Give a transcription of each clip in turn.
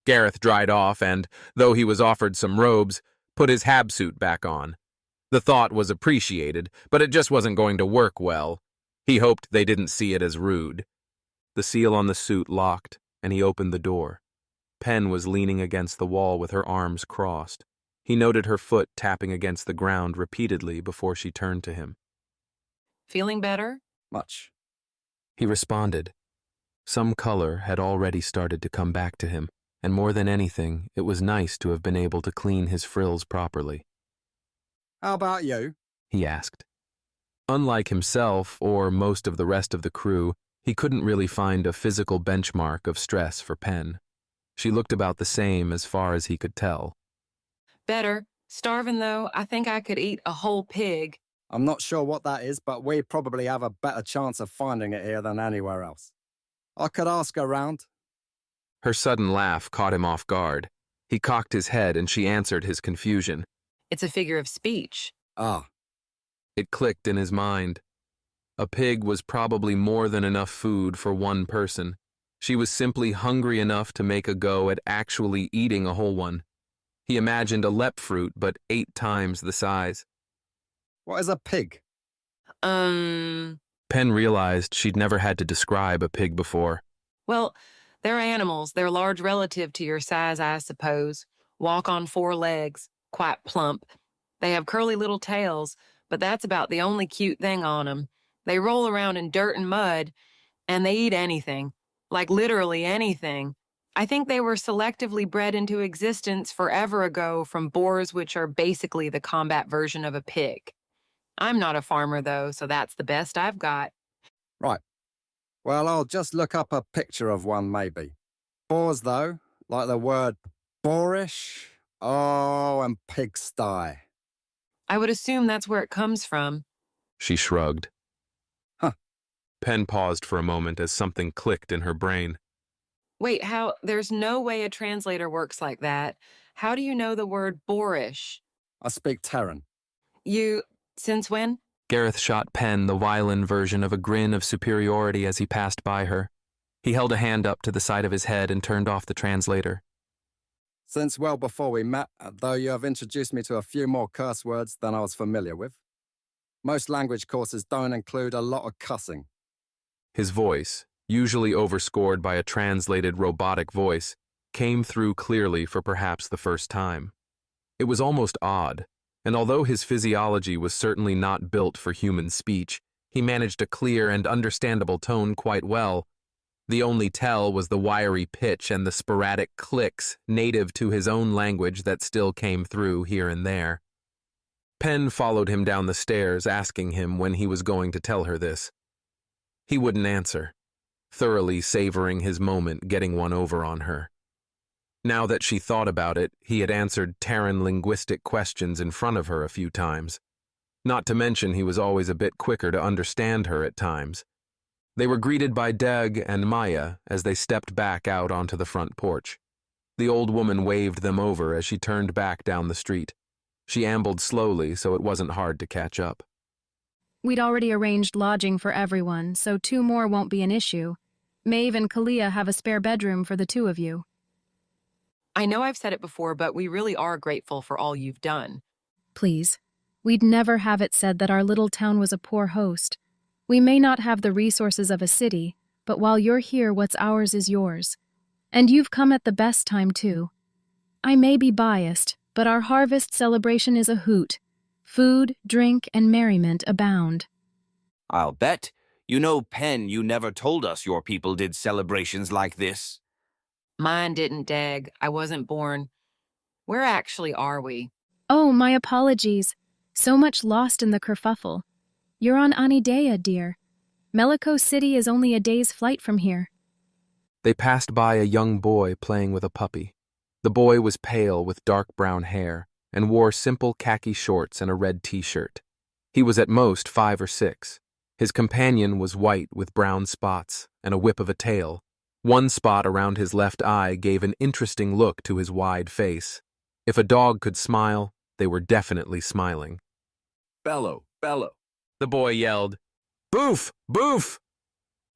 Gareth dried off and, though he was offered some robes, put his habsuit back on. The thought was appreciated, but it just wasn't going to work well. He hoped they didn't see it as rude. The seal on the suit locked, and he opened the door. Penn was leaning against the wall with her arms crossed. He noted her foot tapping against the ground repeatedly before she turned to him. Feeling better? Much. He responded. Some color had already started to come back to him, and more than anything, it was nice to have been able to clean his frills properly. How about you? He asked. Unlike himself or most of the rest of the crew, he couldn't really find a physical benchmark of stress for Penn. She looked about the same as far as he could tell. Better. Starving, though, I think I could eat a whole pig. I'm not sure what that is, but we probably have a better chance of finding it here than anywhere else. I could ask around. Her sudden laugh caught him off guard. He cocked his head and she answered his confusion. It's a figure of speech. Ah. It clicked in his mind. A pig was probably more than enough food for one person. She was simply hungry enough to make a go at actually eating a whole one. He imagined a lep fruit, but 8 times the size. What is a pig? Penn realized she'd never had to describe a pig before. Well, they're animals. They're large relative to your size, I suppose. Walk on 4 legs, quite plump. They have curly little tails, but that's about the only cute thing on them. They roll around in dirt and mud, and they eat anything. Like literally anything. I think they were selectively bred into existence forever ago from boars, which are basically the combat version of a pig. I'm not a farmer, though, so that's the best I've got. Right. Well, I'll just look up a picture of one, maybe. Boars, though, like the word boorish. Oh, and pigsty. I would assume that's where it comes from. She shrugged. Huh. Penn paused for a moment as something clicked in her brain. Wait, there's no way a translator works like that. How do you know the word boorish? I speak Taran. Since when? Gareth shot Penn the violin version of a grin of superiority as he passed by her. He held a hand up to the side of his head and turned off the translator. Since well before we met, though you have introduced me to a few more curse words than I was familiar with. Most language courses don't include a lot of cussing. His voice, usually overscored by a translated robotic voice, came through clearly for perhaps the first time. It was almost odd, and although his physiology was certainly not built for human speech, he managed a clear and understandable tone quite well. The only tell was the wiry pitch and the sporadic clicks native to his own language that still came through here and there. Penn followed him down the stairs, asking him when he was going to tell her this. He wouldn't answer, thoroughly savoring his moment getting one over on her. Now that she thought about it, he had answered Taran linguistic questions in front of her a few times. Not to mention he was always a bit quicker to understand her at times. They were greeted by Doug and Maya as they stepped back out onto the front porch. The old woman waved them over as she turned back down the street. She ambled slowly, so it wasn't hard to catch up. We'd already arranged lodging for everyone, so 2 more won't be an issue. Maeve and Kalia have a spare bedroom for the 2 of you. I know I've said it before, but we really are grateful for all you've done. Please. We'd never have it said that our little town was a poor host. We may not have the resources of a city, but while you're here, what's ours is yours. And you've come at the best time, too. I may be biased, but our harvest celebration is a hoot. Food, drink, and merriment abound. I'll bet. You know, Penn, you never told us your people did celebrations like this. Mine didn't, Dag. I wasn't born. Where actually are we? Oh, my apologies. So much lost in the kerfuffle. You're on Anidea, dear. Melico City is only a day's flight from here. They passed by a young boy playing with a puppy. The boy was pale with dark brown hair and wore simple khaki shorts and a red t-shirt. He was at most 5 or 6. His companion was white with brown spots and a whip of a tail. One spot around his left eye gave an interesting look to his wide face. If a dog could smile, they were definitely smiling. Bellow, bellow. The boy yelled. Boof! Boof!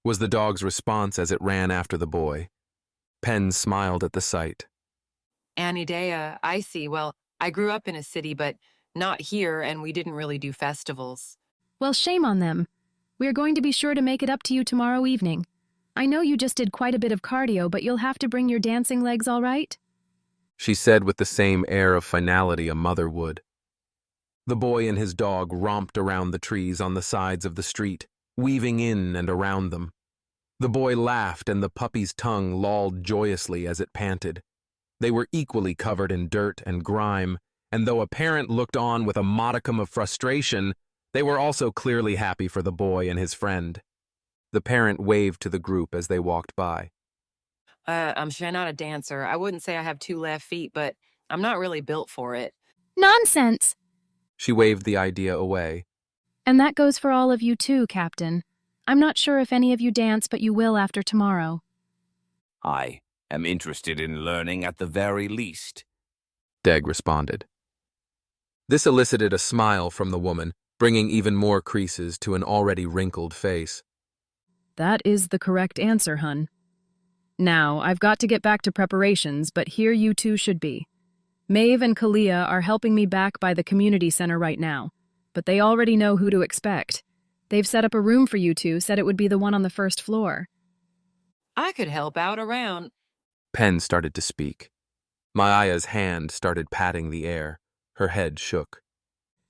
Was the dog's response as it ran after the boy. Penn smiled at the sight. Anidea, I see. Well, I grew up in a city, but not here, and we didn't really do festivals. Well, shame on them. We are going to be sure to make it up to you tomorrow evening. I know you just did quite a bit of cardio, but you'll have to bring your dancing legs, all right? She said with the same air of finality a mother would. The boy and his dog romped around the trees on the sides of the street, weaving in and around them. The boy laughed and the puppy's tongue lolled joyously as it panted. They were equally covered in dirt and grime, and though a parent looked on with a modicum of frustration, they were also clearly happy for the boy and his friend. The parent waved to the group as they walked by. I'm sure not a dancer. I wouldn't say I have 2 left feet, but I'm not really built for it. Nonsense! She waved the idea away. And that goes for all of you too, Captain. I'm not sure if any of you dance, but you will after tomorrow. I am interested in learning at the very least. Deg responded. This elicited a smile from the woman, bringing even more creases to an already wrinkled face. That is the correct answer, hun. Now, I've got to get back to preparations, but here you two should be. Maeve and Kalia are helping me back by the community center right now, but they already know who to expect. They've set up a room for you two, said it would be the one on the first floor. I could help out around. Penn started to speak. Maya's hand started patting the air. Her head shook.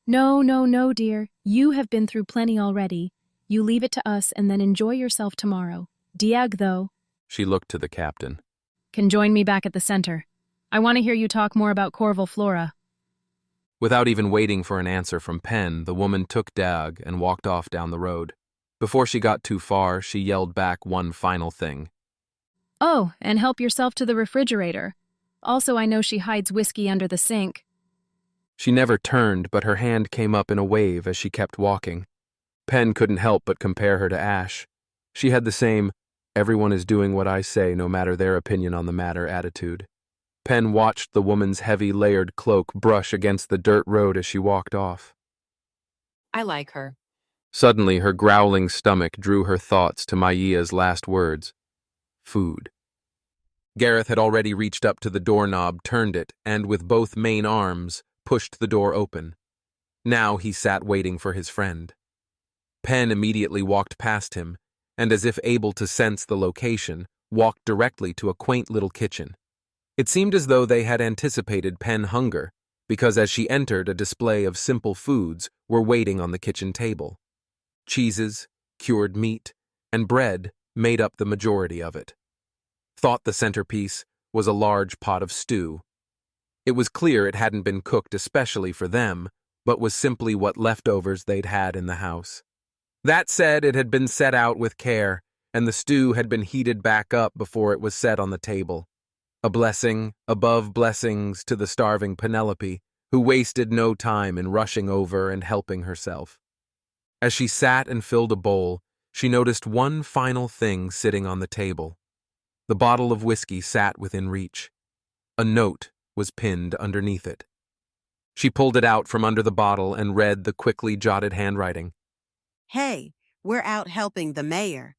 No, dear. You have been through plenty already. You leave it to us and then enjoy yourself tomorrow. Diag, though, She looked to the captain. can join me back at the center. I want to hear you talk more about Corval Flora. Without even waiting for an answer from Penn, the woman took Dag and walked off down the road. Before she got too far, she yelled back one final thing. Oh, and help yourself to the refrigerator. Also, I know she hides whiskey under the sink. She never turned, but her hand came up in a wave as she kept walking. Penn couldn't help but compare her to Ash. She had the same, everyone is doing what I say no matter their opinion on the matter attitude. Penn watched the woman's heavy layered cloak brush against the dirt road as she walked off. I like her. Suddenly, her growling stomach drew her thoughts to Maya's last words. Food. Gareth had already reached up to the doorknob, turned it, and with both main arms, pushed the door open. Now he sat waiting for his friend. Penn immediately walked past him, and as if able to sense the location, walked directly to a quaint little kitchen. It seemed as though they had anticipated Penn hunger, because as she entered, a display of simple foods were waiting on the kitchen table. Cheeses, cured meat, and bread made up the majority of it. Thought the centerpiece was a large pot of stew. It was clear it hadn't been cooked especially for them, but was simply what leftovers they'd had in the house. That said, it had been set out with care, and the stew had been heated back up before it was set on the table. A blessing above blessings to the starving Penelope, who wasted no time in rushing over and helping herself. As she sat and filled a bowl, she noticed one final thing sitting on the table. The bottle of whiskey sat within reach. A note was pinned underneath it. She pulled it out from under the bottle and read the quickly jotted handwriting. Hey, we're out helping the mayor.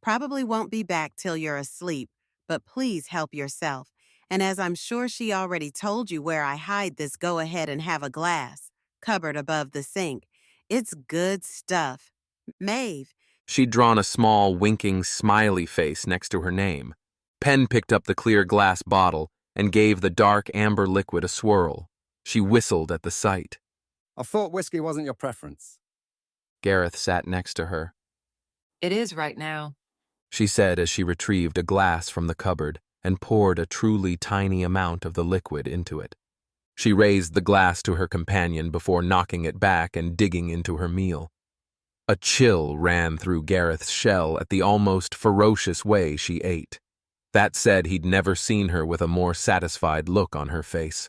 Probably won't be back till you're asleep, but please help yourself. And as I'm sure she already told you where I hide this, go ahead and have a glass, cupboard above the sink. It's good stuff. Maeve. She'd drawn a small, winking, smiley face next to her name. Penn picked up the clear glass bottle and gave the dark amber liquid a swirl. She whistled at the sight. I thought whiskey wasn't your preference. Gareth sat next to her. It is right now. She said as she retrieved a glass from the cupboard and poured a truly tiny amount of the liquid into it. She raised the glass to her companion before knocking it back and digging into her meal. A chill ran through Gareth's shell at the almost ferocious way she ate. That said, he'd never seen her with a more satisfied look on her face.